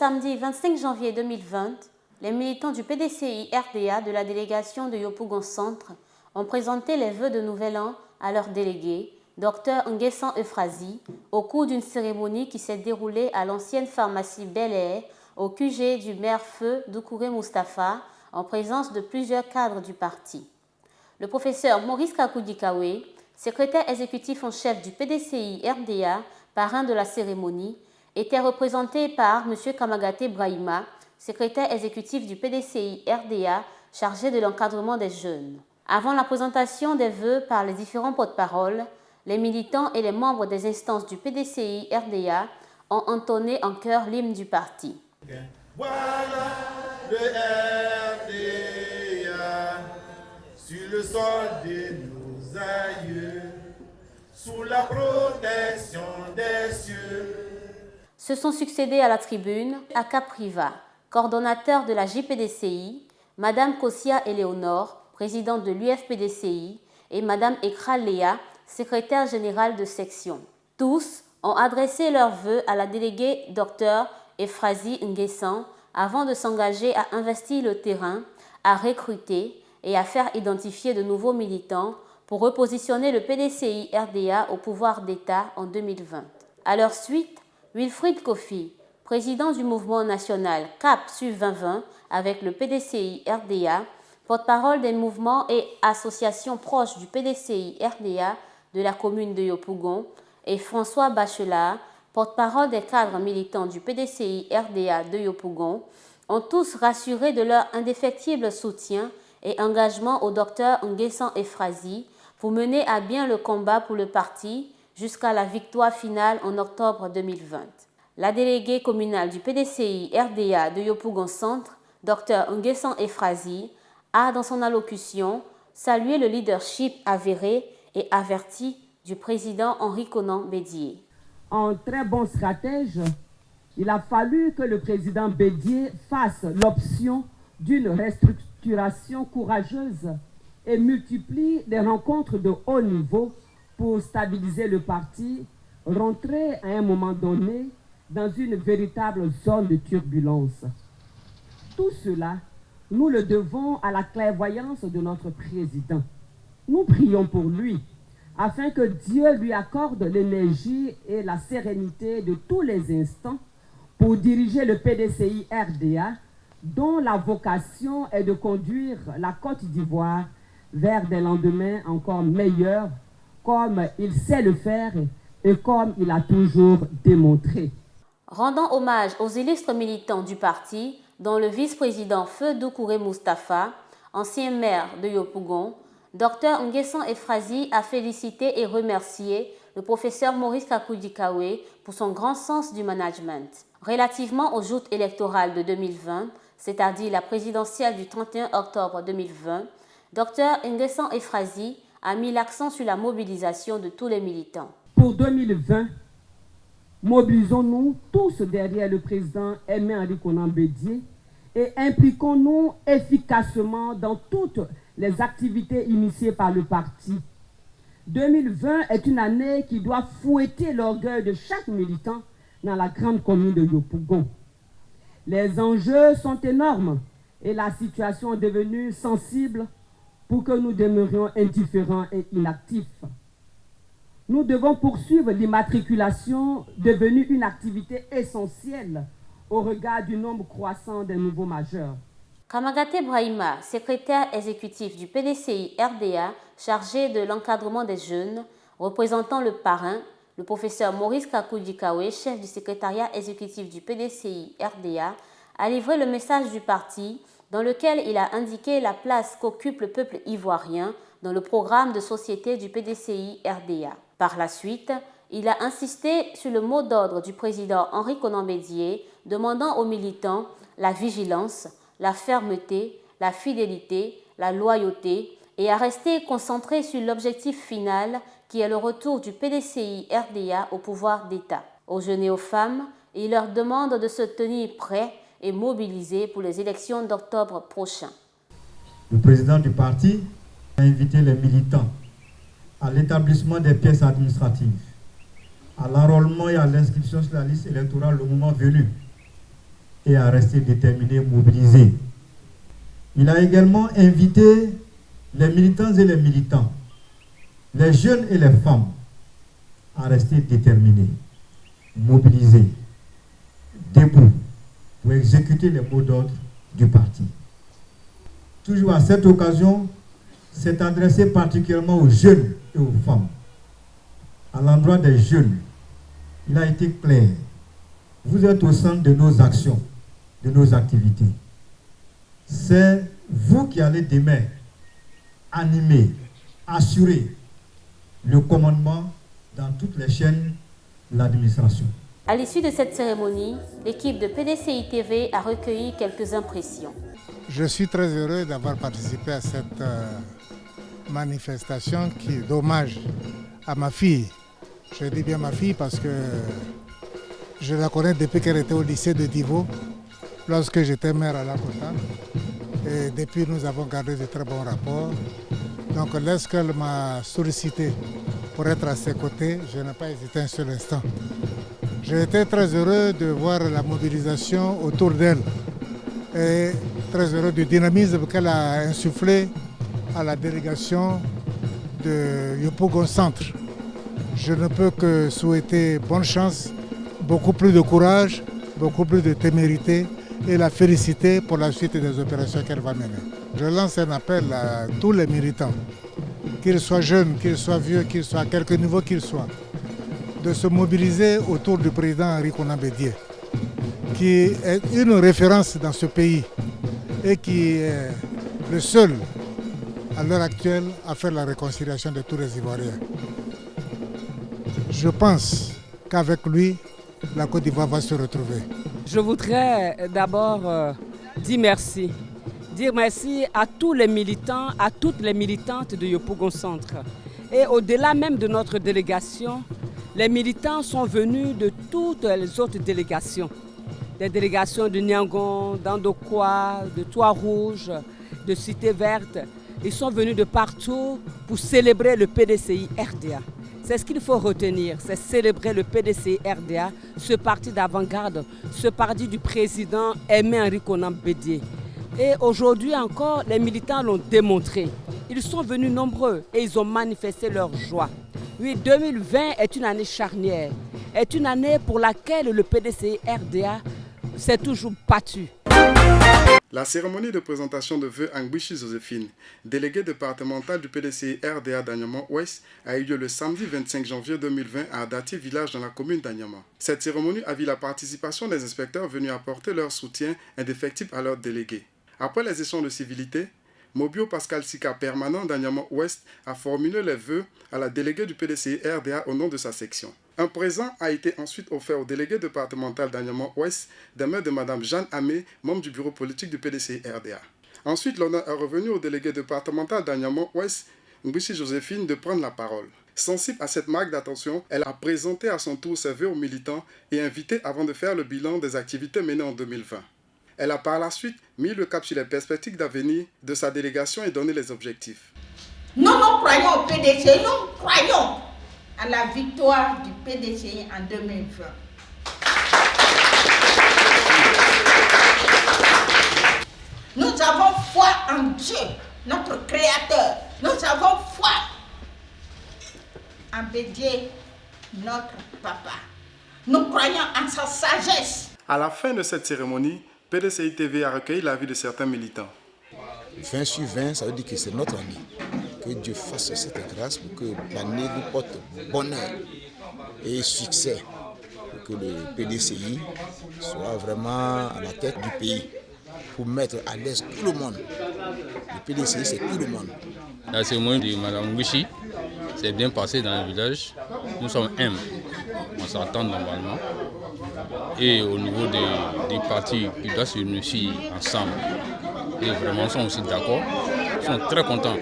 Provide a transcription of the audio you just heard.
samedi 25 janvier 2020, les militants du PDCI-RDA de la délégation de Yopougon Centre ont présenté les vœux de Nouvel An à leur délégué, Dr Nguessan Euphrasie, au cours d'une cérémonie qui s'est déroulée à l'ancienne pharmacie Bel Air, au QG du maire Feu Doucouré Moustapha, en présence de plusieurs cadres du parti. Le professeur Maurice Kakoudikawe, secrétaire exécutif en chef du PDCI-RDA, parrain de la cérémonie, était représenté par M. Kamagaté Brahima, secrétaire exécutif du PDCI-RDA, chargé de l'encadrement des jeunes. Avant la présentation des vœux par les différents porte-paroles, les militants et les membres des instances du PDCI-RDA ont entonné en chœur l'hymne du parti. Voilà le RDA sur le sol de nos aïeux, sous la protection des cieux. Se sont succédés à la tribune Aka Priva, coordonnateur de la JPDCI, Madame Kossia Éléonore, présidente de l'UFPDCI, et Madame Ekra Léa, secrétaire générale de section. Tous ont adressé leurs vœux à la déléguée Dr Euphrasie Nguessan avant de s'engager à investir le terrain, à recruter et à faire identifier de nouveaux militants pour repositionner le PDCI-RDA au pouvoir d'État en 2020. À leur suite, Wilfried Kofi, président du mouvement national CAP sur 2020 avec le PDCI-RDA, porte-parole des mouvements et associations proches du PDCI-RDA de la commune de Yopougon, et François Bachelard, porte-parole des cadres militants du PDCI-RDA de Yopougon, ont tous rassuré de leur indéfectible soutien et engagement au docteur Nguessan Euphrasie pour mener à bien le combat pour le parti jusqu'à la victoire finale en octobre 2020. La déléguée communale du PDCI-RDA de Yopougon Centre, Dr Nguessan Euphrasie, a dans son allocution salué le leadership avéré et averti du président Henri Konan Bédié. En très bon stratège, il a fallu que le président Bédié fasse l'option d'une restructuration courageuse et multiplie les rencontres de haut niveau pour stabiliser le parti, rentrer à un moment donné dans une véritable zone de turbulence. Tout cela, nous le devons à la clairvoyance de notre président. Nous prions pour lui, afin que Dieu lui accorde l'énergie et la sérénité de tous les instants pour diriger le PDCI-RDA, dont la vocation est de conduire la Côte d'Ivoire vers des lendemains encore meilleurs, comme il sait le faire et comme il a toujours démontré. Rendant hommage aux illustres militants du parti, dont le vice-président Feu Doucouré Moustapha, ancien maire de Yopougon, Dr Nguessan Euphrasie a félicité et remercié le professeur Maurice Kakoudikawe pour son grand sens du management. Relativement aux joutes électorales de 2020, c'est-à-dire la présidentielle du 31 octobre 2020, Dr Nguessan Euphrasie a mis l'accent sur la mobilisation de tous les militants. Pour 2020, mobilisons-nous tous derrière le président Aimé Henri Konan Bédié et impliquons-nous efficacement dans toutes les activités initiées par le parti. 2020 est une année qui doit fouetter l'orgueil de chaque militant dans la grande commune de Yopougon. Les enjeux sont énormes et la situation est devenue sensible pour que nous demeurions indifférents et inactifs. Nous devons poursuivre l'immatriculation devenue une activité essentielle au regard du nombre croissant des nouveaux majeurs. Kamagaté Brahima, secrétaire exécutif du PDCI-RDA, chargé de l'encadrement des jeunes, représentant le parrain, le professeur Maurice Kakoudikawe, chef du secrétariat exécutif du PDCI-RDA, a livré le message du parti dans lequel il a indiqué la place qu'occupe le peuple ivoirien dans le programme de société du PDCI-RDA. Par la suite, il a insisté sur le mot d'ordre du président Henri Konan Bédié, demandant aux militants la vigilance, la fermeté, la fidélité, la loyauté et à rester concentrés sur l'objectif final qui est le retour du PDCI-RDA au pouvoir d'État. Aux jeunes et aux femmes, il leur demande de se tenir prêts et mobilisés pour les élections d'octobre prochain. Le président du parti a invité les militants à l'établissement des pièces administratives, à l'enrôlement et à l'inscription sur la liste électorale le moment venu. et à rester déterminés, mobilisés. Il a également invité les militantes et les militants, les jeunes et les femmes, à rester déterminés, mobilisés, debout, pour exécuter les mots d'ordre du parti. Toujours à cette occasion, s'est adressé particulièrement aux jeunes et aux femmes. À l'endroit des jeunes, il a été clair. Vous êtes au centre de nos actions, de nos activités. C'est vous qui allez demain animer, assurer le commandement dans toutes les chaînes de l'administration. À l'issue de cette cérémonie, l'équipe de PDCI TV a recueilli quelques impressions. Je suis très heureux d'avoir participé à cette manifestation qui est d'hommage à ma fille. Je dis bien ma fille parce que je la connais depuis qu'elle était au lycée de Divo, lorsque j'étais maire à La Kota. Et depuis, nous avons gardé de très bons rapports. Donc, lorsqu'elle m'a sollicité pour être à ses côtés, je n'ai pas hésité un seul instant. J'ai été très heureux de voir la mobilisation autour d'elle et très heureux du dynamisme qu'elle a insufflé à la délégation de Yopougon Centre. Je ne peux que souhaiter bonne chance, beaucoup plus de courage, beaucoup plus de témérité et la féliciter pour la suite des opérations qu'elle va mener. Je lance un appel à tous les militants, qu'ils soient jeunes, qu'ils soient vieux, qu'ils soient à quelque niveau qu'ils soient, de se mobiliser autour du président Henri Konan Bédié, qui est une référence dans ce pays et qui est le seul à l'heure actuelle à faire la réconciliation de tous les Ivoiriens. Je pense qu'avec lui, la Côte d'Ivoire va se retrouver. Je voudrais d'abord dire merci. Dire merci à tous les militants, à toutes les militantes de Yopougon Centre. Et au-delà même de notre délégation, les militants sont venus de toutes les autres délégations. Des délégations de Niangon, d'Andokwa, de Trois-Rouges, de Cité Verte. Ils sont venus de partout pour célébrer le PDCI RDA. C'est ce qu'il faut retenir, c'est célébrer le PDCI RDA, ce parti d'avant-garde, ce parti du président Aimé Henri Konan Bédié. Et aujourd'hui encore, les militants l'ont démontré. Ils sont venus nombreux et ils ont manifesté leur joie. Oui, 2020 est une année charnière, est une année pour laquelle le PDCI RDA s'est toujours battu. La cérémonie de présentation de vœux Angbishi Joséphine, déléguée départementale du PDCI RDA d'Anyama-Ouest, a eu lieu le samedi 25 janvier 2020 à Adati village dans la commune d'Anyama. Cette cérémonie a vu la participation des inspecteurs venus apporter leur soutien indéfectible à leurs délégués. Après les échanges de civilité, Mobio Pascal Sika, permanent d'Anyama-Ouest, a formulé les vœux à la déléguée du PDCI RDA au nom de sa section. Un présent a été ensuite offert au délégué départemental d'Anyama-Ouest des mains de Mme Jeanne Amé, membre du bureau politique du PDCI RDA. Ensuite, l'honneur est revenu au délégué départemental d'Anyama-Ouest, Ngbishi Joséphine, de prendre la parole. Sensible à cette marque d'attention, elle a présenté à son tour ses vœux aux militants et invité avant de faire le bilan des activités menées en 2020. Elle a par la suite mis le cap sur les perspectives d'avenir de sa délégation et donné les objectifs. Nous croyons au PDCI, nous croyons à la victoire du PDCI en 2020. Nous avons foi en Dieu, notre Créateur. Nous avons foi en Bédié, notre papa. Nous croyons en sa sagesse. À la fin de cette cérémonie, PDCI TV a recueilli l'avis de certains militants. 20 sur 20, ça veut dire que c'est notre année. Que Dieu fasse cette grâce pour que l'année nous porte bonheur et succès. Pour que le PDCI soit vraiment à la tête du pays. Pour mettre à l'aise tout le monde. Le PDCI, c'est tout le monde. La cérémonie de Mme Ngbishi s'est bien passée dans le village. Nous sommes humbles. On s'entend normalement. Et au niveau des partis qui doivent se réunir ensemble, et vraiment sont aussi d'accord, ils sont très contents.